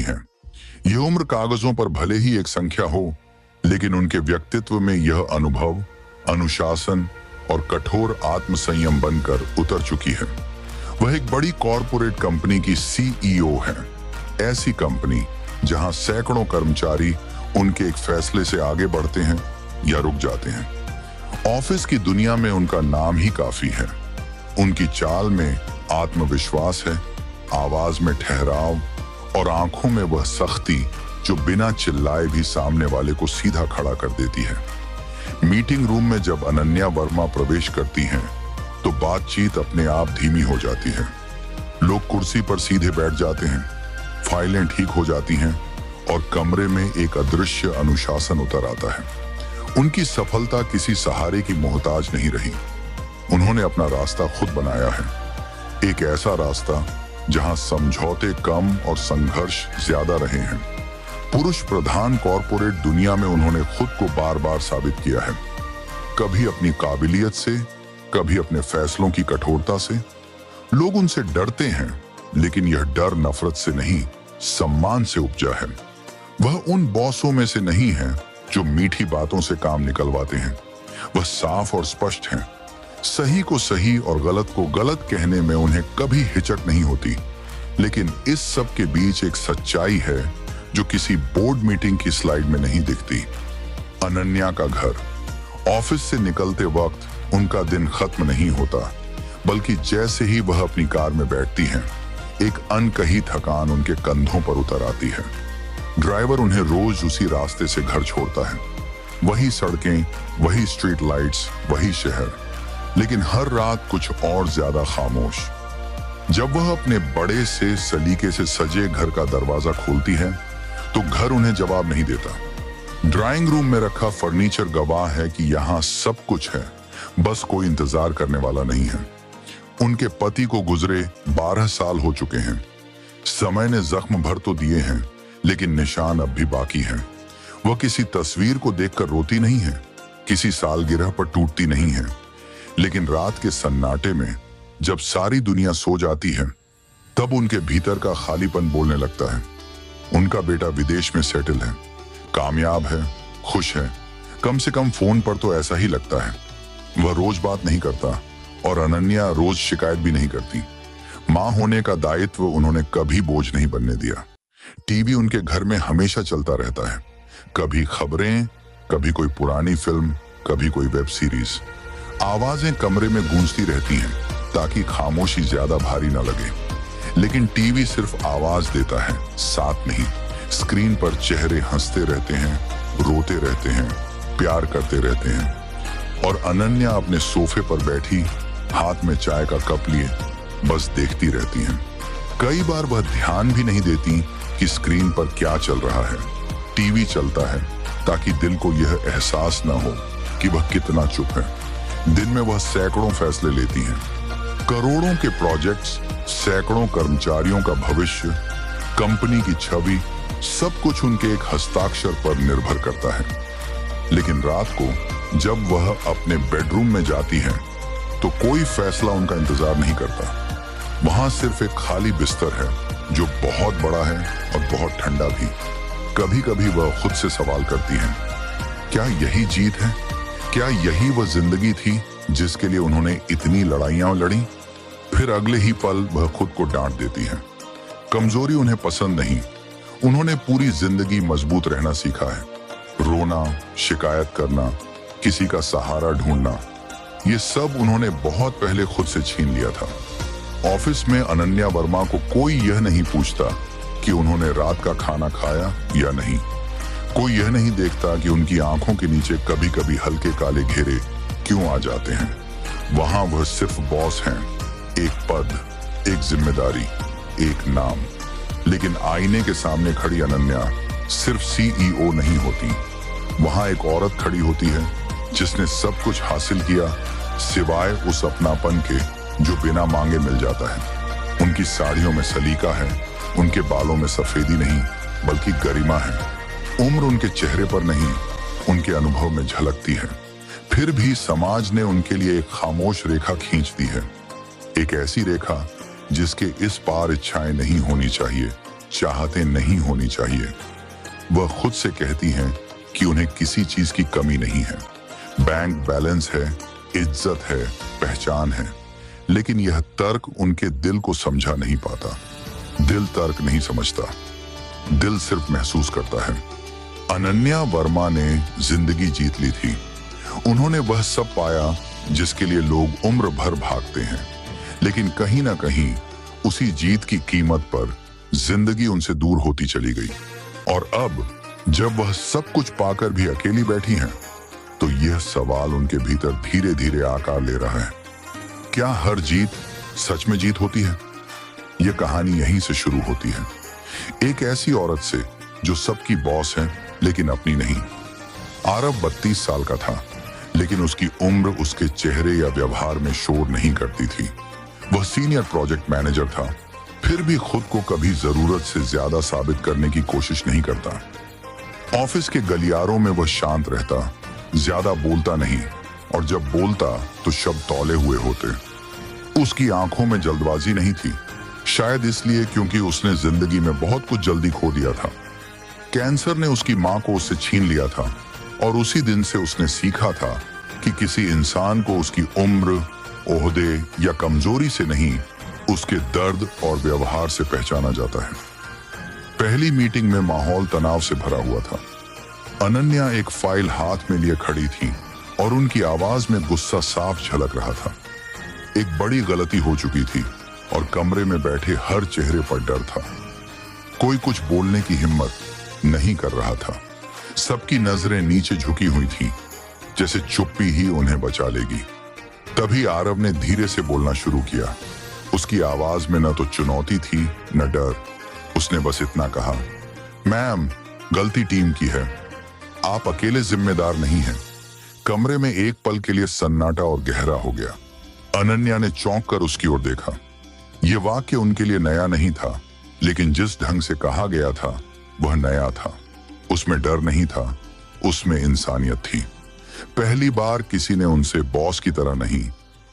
हैं। यह उम्र कागजों पर भले ही एक संख्या हो, लेकिन उनके व्यक्तित्व में यह अनुभव, अनुशासन और कठोर आत्मसंयम बनकर उतर चुकी है। वह एक बड़ी कॉरपोरेट कंपनी की सीईओ है। ऐसी कंपनी जहां सैकड़ों कर्मचारी उनके एक फैसले से आगे बढ़ते हैं या रुक जाते हैं। ऑफिस की दुनिया में उनका नाम ही काफी है। उनकी चाल में आत्मविश्वास है, आवाज में ठहराव और आंखों में वह सख्ती जो बिना चिल्लाए भी सामने वाले को सीधा खड़ा कर देती है। मीटिंग रूम में जब अनन्या वर्मा प्रवेश करती हैं, तो बातचीत अपने आप धीमी हो जाती है। लोग कुर्सी पर सीधे बैठ जाते हैं, फाइलें ठीक हो जाती हैं और कमरे में एक अदृश्य अनुशासन उतर आता है। उनकी सफलता किसी सहारे की मोहताज नहीं रही। उन्होंने अपना रास्ता खुद बनाया है, एक ऐसा रास्ता जहां समझौते कम और संघर्ष ज्यादा रहे हैं। पुरुष प्रधान कॉरपोरेट दुनिया में उन्होंने खुद को बार बार साबित किया है, कभी अपनी काबिलियत से, कभी अपने फैसलों की कठोरता से। लोग उनसे डरते हैं, लेकिन यह डर नफरत से नहीं, सम्मान से उपजा है। वह उन बॉसों में से नहीं है जो मीठी बातों से काम निकलवाते हैं। वह साफ और स्पष्ट हैं। सही को सही और गलत को गलत कहने में उन्हें कभी हिचक नहीं होती। लेकिन इस सब के बीच एक सच्चाई है जो किसी बोर्ड मीटिंग की स्लाइड में नहीं दिखती। अनन्या का घर। ऑफिस से निकलते वक्त उनका दिन खत्म नहीं होता, बल्कि जैसे ही वह अपनी कार में बैठती हैं, एक अनकही थकान उनके कंधों पर उतर आती है। ड्राइवर उन्हें रोज उसी रास्ते से घर छोड़ता है। वही सड़कें, वही स्ट्रीट लाइट्स, वही शहर, लेकिन हर रात कुछ और ज्यादा खामोश। जब वह अपने बड़े से सलीके से सजे घर का दरवाजा खोलती है, तो घर उन्हें जवाब नहीं देता। ड्राइंग रूम में रखा फर्नीचर गवाह है कि यहाँ सब कुछ है, बस कोई इंतजार करने वाला नहीं है। उनके पति को गुजरे 12 साल हो चुके हैं। समय ने जख्म भर तो दिए हैं, लेकिन निशान अब भी बाकी हैं। वह किसी तस्वीर को देखकर रोती नहीं है, किसी सालगिरह पर टूटती नहीं है, लेकिन रात के सन्नाटे में जब सारी दुनिया सो जाती है, तब उनके भीतर का खालीपन बोलने लगता है। उनका बेटा विदेश में सेटल है, कामयाब है, खुश है। कम से कम फोन पर तो ऐसा ही लगता है। वह रोज बात नहीं करता और अनन्या रोज शिकायत भी नहीं करती। मां होने का दायित्व उन्होंने कभी बोझ नहीं बनने दिया। टीवी उनके घर में हमेशा चलता रहता है, कभी खबरें, कभी कोई पुरानी फिल्म, कभी कोई वेब सीरीज। आवाजें कमरे में गूंजती रहती हैं ताकि खामोशी ज्यादा भारी न लगे, लेकिन टीवी सिर्फ आवाज देता है, साथ नहीं। स्क्रीन पर चेहरे हंसते रहते हैं, रोते रहते हैं, प्यार करते रहते हैं, और अनन्या अपने सोफे पर बैठी, हाथ में चाय का कप लिए बस देखती रहती हैं। कई बार वह ध्यान भी नहीं देती कि स्क्रीन पर क्या चल रहा है। टीवी चलता है ताकि दिल को यह एहसास न हो कि वह कितना चुप है। दिन में वह सैकड़ों फैसले लेती हैं, करोड़ों के प्रोजेक्ट्स, सैकड़ों कर्मचारियों का भविष्य, कंपनी की छवि, सब कुछ उनके एक हस्ताक्षर पर निर्भर करता है। लेकिन रात को जब वह अपने बेडरूम में जाती हैं, तो कोई फैसला उनका इंतजार नहीं करता। वहां सिर्फ एक खाली बिस्तर है जो बहुत बड़ा है और बहुत ठंडा भी। कभी कभी वह खुद से सवाल करती हैं, क्या यही जीत है? क्या यही वह जिंदगी थी जिसके लिए उन्होंने इतनी लड़ाइयां लड़ी? फिर अगले ही पल वह खुद को डांट देती हैं। कमजोरी उन्हें पसंद नहीं। उन्होंने पूरी जिंदगी मजबूत रहना सीखा है। रोना, शिकायत करना, किसी का सहारा ढूंढना, ये सब उन्होंने बहुत पहले खुद से छीन लिया था। ऑफिस में अनन्या वर्मा को कोई यह नहीं पूछता कि उन्होंने रात का खाना खाया या नहीं। कोई यह नहीं देखता कि उनकी आंखों के नीचे कभी कभी हल्के काले घेरे क्यों आ जाते हैं। वहां वह सिर्फ बॉस हैं, एक पद, एक जिम्मेदारी, एक नाम। लेकिन आईने के सामने खड़ी अनन्या सिर्फ सीईओ नहीं होती। वहां एक औरत खड़ी होती है जिसने सब कुछ हासिल किया सिवाय उस अपनापन के जो बिना मांगे मिल जाता है। उनकी साड़ियों में सलीका है, उनके बालों में सफेदी नहीं बल्कि गरिमा है। उम्र उनके चेहरे पर नहीं, उनके अनुभव में झलकती है। फिर भी समाज ने उनके लिए एक खामोश रेखा खींच दी है, एक ऐसी रेखा जिसके इस पार इच्छाएं नहीं होनी चाहिए, चाहते नहीं होनी चाहिए। वह खुद से कहती हैं कि उन्हें किसी चीज की कमी नहीं है। बैंक बैलेंस है, इज्जत है, पहचान है, लेकिन यह तर्क उनके दिल को समझा नहीं पाता। दिल तर्क नहीं समझता, दिल सिर्फ महसूस करता है। अनन्या वर्मा ने जिंदगी जीत ली थी। उन्होंने वह सब पाया जिसके लिए लोग उम्र भर भागते हैं, लेकिन कहीं ना कहीं उसी जीत की कीमत पर जिंदगी उनसे दूर होती चली गई। और अब जब वह सब कुछ पाकर भी अकेली बैठी हैं, तो यह सवाल उनके भीतर धीरे धीरे आकार ले रहा है, क्या हर जीत सच में जीत होती है? यह कहानी यहीं से शुरू होती है, एक ऐसी औरत से जो सबकी बॉस है लेकिन अपनी नहीं। आरव 32 साल का था, लेकिन उसकी उम्र उसके चेहरे या व्यवहार में शोर नहीं करती थी। वह सीनियर प्रोजेक्ट मैनेजर था, फिर भी खुद को कभी जरूरत से ज्यादा साबित करने की कोशिश नहीं करता। ऑफिस के गलियारों में वह शांत रहता, ज्यादा बोलता नहीं, और जब बोलता तो शब्द तौले हुए होते। उसकी आंखों में जल्दबाजी नहीं थी, शायद इसलिए क्योंकि उसने जिंदगी में बहुत कुछ जल्दी खो दिया था। कैंसर ने उसकी मां को उससे छीन लिया था, और उसी दिन से उसने सीखा था कि किसी इंसान को उसकी उम्र, ओहदे या कमजोरी से नहीं, उसके दर्द और व्यवहार से पहचाना जाता है। पहली मीटिंग में माहौल तनाव से भरा हुआ था। अनन्या एक फाइल हाथ में लिए खड़ी थी और उनकी आवाज में गुस्सा साफ झलक रहा था। एक बड़ी गलती हो चुकी थी और कमरे में बैठे हर चेहरे पर डर था। कोई कुछ बोलने की हिम्मत नहीं कर रहा था। सबकी नजरें नीचे झुकी हुई थी, जैसे चुप्पी ही उन्हें बचा लेगी। तभी आरव ने धीरे से बोलना शुरू किया। उसकी आवाज में न तो चुनौती थी न डर। उसने बस इतना कहा, मैम, गलती टीम की है, आप अकेले जिम्मेदार नहीं हैं। कमरे में एक पल के लिए सन्नाटा और गहरा हो गया। अनन्या ने चौंक कर उसकी ओर देखा। यह वाक्य उनके लिए नया नहीं था, लेकिन जिस ढंग से कहा गया था वह नया था। उसमें डर नहीं था, उसमें इंसानियत थी। पहली बार किसी ने उनसे बॉस की तरह नहीं,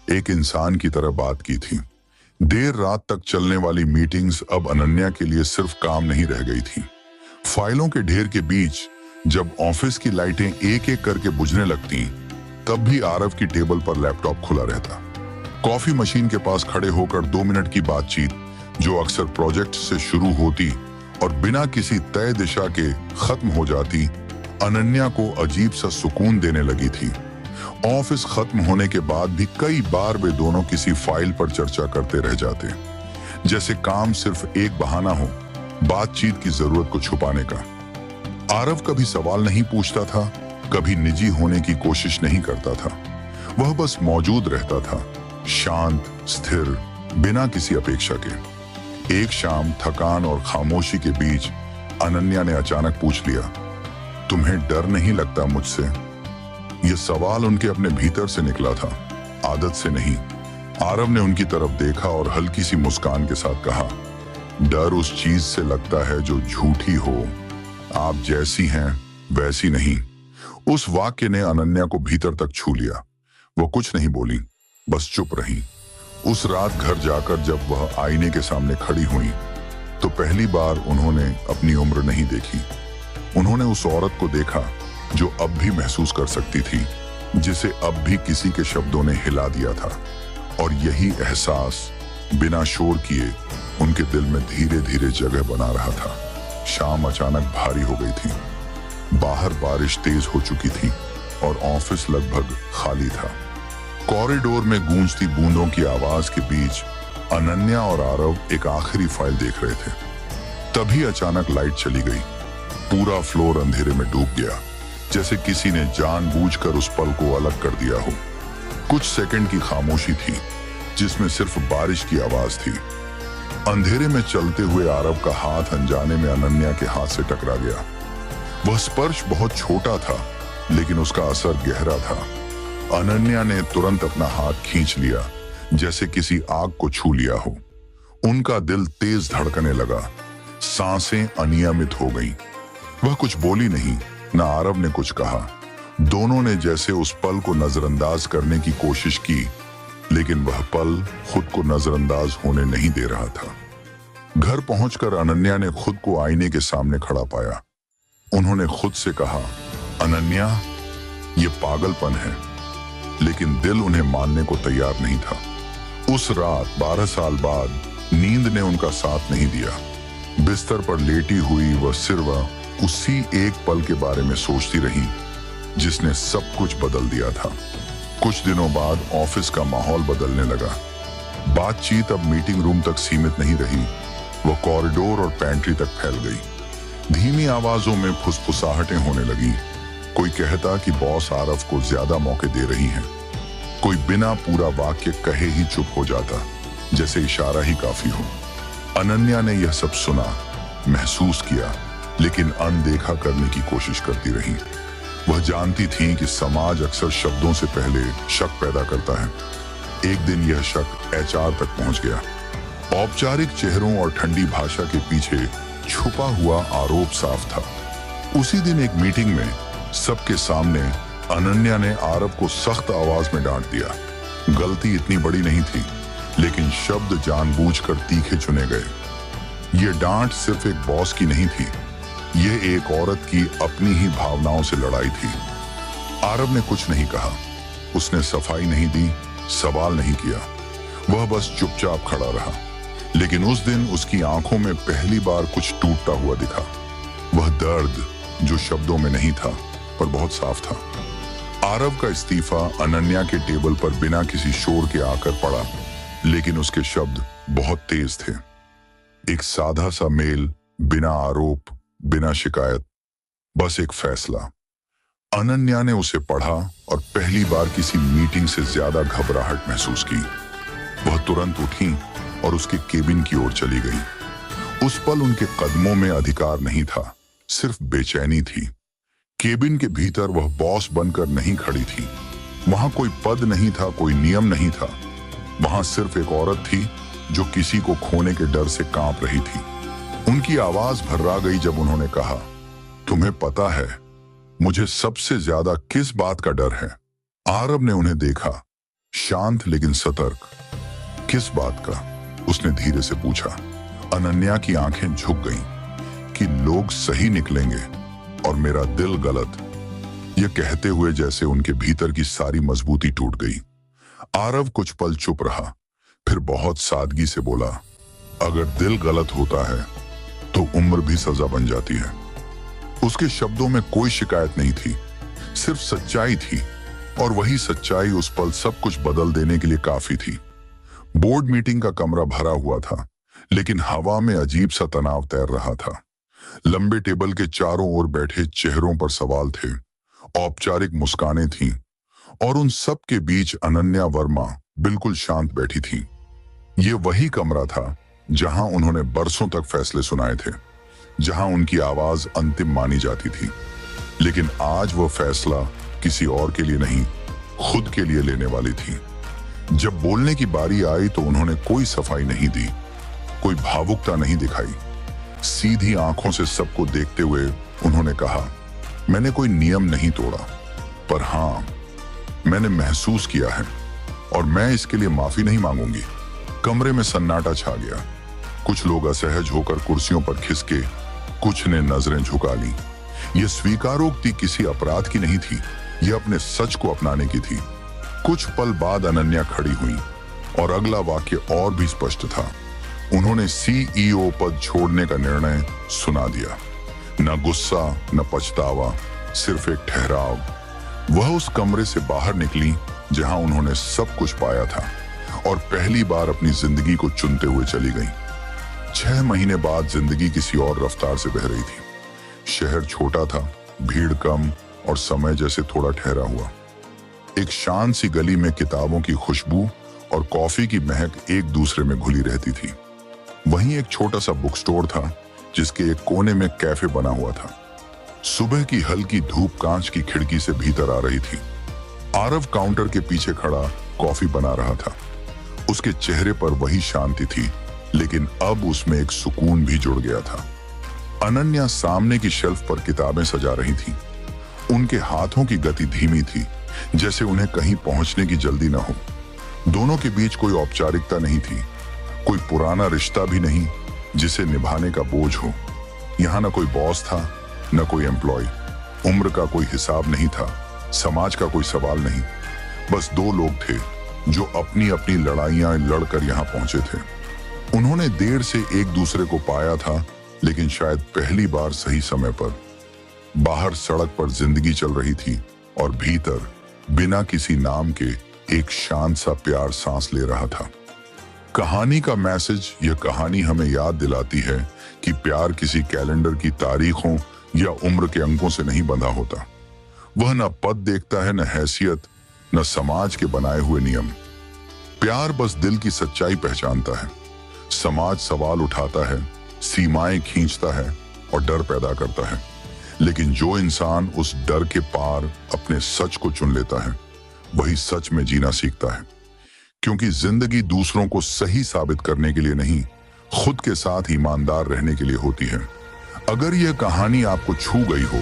एक इंसान की तरह बात की थी। देर रात तक चलने वाली मीटिंग्स अब अनन्या के लिए सिर्फ काम नहीं रह गई थी। फाइलों के ढेर के बीच जब ऑफिस की लाइटें एक एक करके बुझने लगती, तब भी आरव की टेबल पर लैपटॉप खुला रहता। कॉफी मशीन के पास खड़े होकर 2 मिनट की बातचीत, जो अक्सर प्रोजेक्ट से शुरू होती और बिना किसी तय दिशा के खत्म हो जाती, अनन्या को अजीब सा सुकून देने लगी थी। ऑफिस खत्म होने के बाद भी कई बार वे दोनों किसी फाइल पर चर्चा करते रह जाते, जैसे काम सिर्फ एक बहाना हो बातचीत की जरूरत को छुपाने का। आरव कभी सवाल नहीं पूछता था, कभी निजी होने की कोशिश नहीं करता था। वह बस मौजूद रहता था, शांत, स्थिर, बिना किसी अपेक्षा के। एक शाम थकान और खामोशी के बीच अनन्या ने अचानक पूछ लिया, तुम्हें डर नहीं लगता मुझसे? यह सवाल उनके अपने भीतर से निकला था, आदत से नहीं। आरव ने उनकी तरफ देखा और हल्की सी मुस्कान के साथ कहा, डर उस चीज से लगता है जो झूठी हो, आप जैसी हैं वैसी नहीं। उस वाक्य ने अनन्या को भीतर तक छू लिया। वो कुछ नहीं बोली, बस चुप रही। उस रात घर जाकर जब वह आईने के सामने खड़ी हुई, तो पहली बार उन्होंने अपनी उम्र नहीं देखी। उन्होंने उस औरत को देखा जो अब भी महसूस कर सकती थी, जिसे अब भी किसी के शब्दों ने हिला दिया था। और यही एहसास बिना शोर किए उनके दिल में धीरे धीरे जगह बना रहा था। शाम अचानक भारी हो गई थी। बाहर बारिश तेज हो चुकी थी और ऑफिस लगभग खाली था। कॉरिडोर में गूंजती बूंदों की आवाज के बीच अनन्या और आरव एक आखिरी फाइल देख रहे थे। तभी अचानक लाइट चली गई। पूरा फ्लोर अंधेरे में डूब गया, जैसे किसी ने जानबूझकर उस पल को अलग कर दिया हो। कुछ सेकंड की खामोशी थी, जिसमें सिर्फ बारिश की आवाज थी। अंधेरे में चलते हुए आरव का हाथ अनजाने में अनन्या के हाथ से टकरा गया। वह स्पर्श बहुत छोटा था, लेकिन उसका असर गहरा था। अनन्या ने तुरंत अपना हाथ खींच लिया, जैसे किसी आग को छू लिया हो। उनका दिल तेज धड़कने लगा, सांसें अनियमित हो गईं। वह कुछ बोली नहीं, न आरव ने कुछ कहा। दोनों ने जैसे उस पल को नजरअंदाज करने की कोशिश की, लेकिन वह पल खुद को नजरअंदाज होने नहीं दे रहा था। घर पहुंचकर अनन्या ने खुद को आईने के सामने खड़ा पाया। उन्होंने खुद से कहा, अनन्या, ये पागलपन है। लेकिन दिल उन्हें मानने को तैयार नहीं था। उस रात 12 साल बाद नींद ने उनका साथ नहीं दिया। बिस्तर पर लेटी हुई वह सिर्फ उसी एक पल के बारे में सोचती रही जिसने सब कुछ बदल दिया था। कुछ दिनों बाद ऑफिस का माहौल बदलने लगा। बातचीत अब मीटिंग रूम तक सीमित नहीं रही, वह कॉरिडोर और पैंट्री तक फैल गई। धीमी आवाजों में फुसफुसाहटें होने लगी। कोई कहता कि बॉस आरव को ज्यादा मौके दे रही हैं। कोई बिना पूरा वाक्य कहे ही चुप हो जाता, जैसे इशारा ही काफी हो। अनन्या ने यह सब सुना, महसूस किया, लेकिन अनदेखा करने की कोशिश करती रही। वह जानती थी कि समाज अक्सर शब्दों से पहले शक पैदा करता है। एक दिन यह शक एचआर तक पहुंच गया। औपचारिक चेहरों और ठंडी भाषा के पीछे छुपा हुआ आरोप साफ था। उसी दिन एक मीटिंग में सबके सामने अनन्या ने आरव को सख्त आवाज में डांट दिया। गलती इतनी बड़ी नहीं थी, लेकिन शब्द जानबूझकर तीखे चुने गए। ये डांट सिर्फ एक बॉस की नहीं थी, यह एक औरत की अपनी ही भावनाओं से लड़ाई थी। आरव ने कुछ नहीं कहा, उसने सफाई नहीं दी, सवाल नहीं किया, वह बस चुपचाप खड़ा रहा। लेकिन उस दिन उसकी आंखों में पहली बार कुछ टूटता हुआ दिखा। वह दर्द जो शब्दों में नहीं था, पर बहुत साफ था। आरव का इस्तीफा अनन्या के टेबल पर बिना किसी शोर के आकर पड़ा, लेकिन उसके शब्द बहुत तेज थे। एक सादा सा मेल, बिना आरोप, बिना शिकायत, बस एक फैसला। अनन्या ने उसे पढ़ा और पहली बार किसी मीटिंग से ज्यादा घबराहट महसूस की। वह तुरंत उठी और उसके केबिन की ओर चली गई। उस पल उनके कदमों में अधिकार नहीं था, सिर्फ बेचैनी थी। केबिन के भीतर वह बॉस बनकर नहीं खड़ी थी। वहां कोई पद नहीं था, कोई नियम नहीं था। वहां सिर्फ एक औरत थी जो किसी को खोने के डर से कांप रही थी। उनकी आवाज भर्रा गई जब उन्होंने कहा, तुम्हें पता है मुझे सबसे ज्यादा किस बात का डर है? आरव ने उन्हें देखा, शांत लेकिन सतर्क। किस बात का? उसने धीरे से पूछा। अनन्या की आंखें झुक गईं कि लोग सही निकलेंगे और मेरा दिल गलत। यह कहते हुए जैसे उनके भीतर की सारी मजबूती टूट गई। आरव कुछ पल चुप रहा, फिर बहुत सादगी से बोला, अगर दिल गलत होता है तो उम्र भी सजा बन जाती है। उसके शब्दों में कोई शिकायत नहीं थी, सिर्फ सच्चाई थी, और वही सच्चाई उस पल सब कुछ बदल देने के लिए काफी थी। बोर्ड मीटिंग का कमरा भरा हुआ था, लेकिन हवा में अजीब सा तनाव तैर रहा था। लंबे टेबल के चारों ओर बैठे चेहरों पर सवाल थे, औपचारिक मुस्कानें थीं, और उन सब के बीच अनन्या वर्मा बिल्कुल शांत बैठी थी। ये वही कमरा था जहां उन्होंने बरसों तक फैसले सुनाए थे, जहां उनकी आवाज अंतिम मानी जाती थी। लेकिन आज वो फैसला किसी और के लिए नहीं, खुद के लिए लेने वाली थी। जब बोलने की बारी आई तो उन्होंने कोई सफाई नहीं दी, कोई भावुकता नहीं दिखाई। सीधी आंखों से सबको देखते हुए उन्होंने कहा, मैंने कोई नियम नहीं तोड़ा, पर हाँ, मैंने महसूस किया है और मैं इसके लिए माफी नहीं मांगूंगी। कमरे में सन्नाटा छा गया। कुछ लोग असहज होकर कुर्सियों पर खिसके, कुछ ने नजरें झुका ली। यह स्वीकारोक्ति किसी अपराध की नहीं थी, यह अपने सच को अपनाने की थी। कुछ पल बाद अनन्या खड़ी हुई और अगला वाक्य और भी स्पष्ट था। उन्होंने सीईओ पद छोड़ने का निर्णय सुना दिया। न गुस्सा, न पछतावा, सिर्फ एक ठहराव। वह उस कमरे से बाहर निकली जहां उन्होंने सब कुछ पाया था, और पहली बार अपनी जिंदगी को चुनते हुए चली गई। 6 महीने बाद जिंदगी किसी और रफ्तार से बह रही थी। शहर छोटा था, भीड़ कम, और समय जैसे थोड़ा ठहरा हुआ। एक शांत सी गली में किताबों की खुशबू और कॉफी की महक एक दूसरे में घुली रहती थी। वहीं एक छोटा सा बुक स्टोर था जिसके एक कोने में कैफे बना हुआ था। सुबह की हल्की धूप कांच की खिड़की से भीतर आ रही थी। आरव काउंटर के पीछे खड़ा कॉफी बना रहा था। उसके चेहरे पर वही शांति थी, लेकिन अब उसमें एक सुकून भी जुड़ गया था। अनन्या सामने की शेल्फ पर किताबें सजा रही थी। उनके हाथों की गति धीमी थी, जैसे उन्हें कहीं पहुंचने की जल्दी न हो। दोनों के बीच कोई औपचारिकता नहीं थी, कोई पुराना रिश्ता भी नहीं, जिसे निभाने का बोझ हो। यहाँ न कोई बॉस था, न कोई एम्प्लॉय, उम्र का कोई हिसाब नहीं था, समाज का कोई सवाल नहीं। बस दो लोग थे जो अपनी अपनी लड़ाइयां लड़कर यहाँ पहुंचे थे। उन्होंने देर से एक दूसरे को पाया था, लेकिन शायद पहली बार सही समय पर। बाहर सड़क पर जिंदगी चल रही थी और भीतर बिना किसी नाम के एक शांत सा प्यार सांस ले रहा था। कहानी का मैसेज, यह कहानी हमें याद दिलाती है कि प्यार किसी कैलेंडर की तारीखों या उम्र के अंकों से नहीं बंधा होता। वह न पद देखता है, न हैसियत, न समाज के बनाए हुए नियम। प्यार बस दिल की सच्चाई पहचानता है। समाज सवाल उठाता है, सीमाएं खींचता है और डर पैदा करता है, लेकिन जो इंसान उस डर के पार अपने सच को चुन लेता है, वही सच में जीना सीखता है। क्योंकि जिंदगी दूसरों को सही साबित करने के लिए नहीं, खुद के साथ ईमानदार रहने के लिए होती है। अगर यह कहानी आपको छू गई हो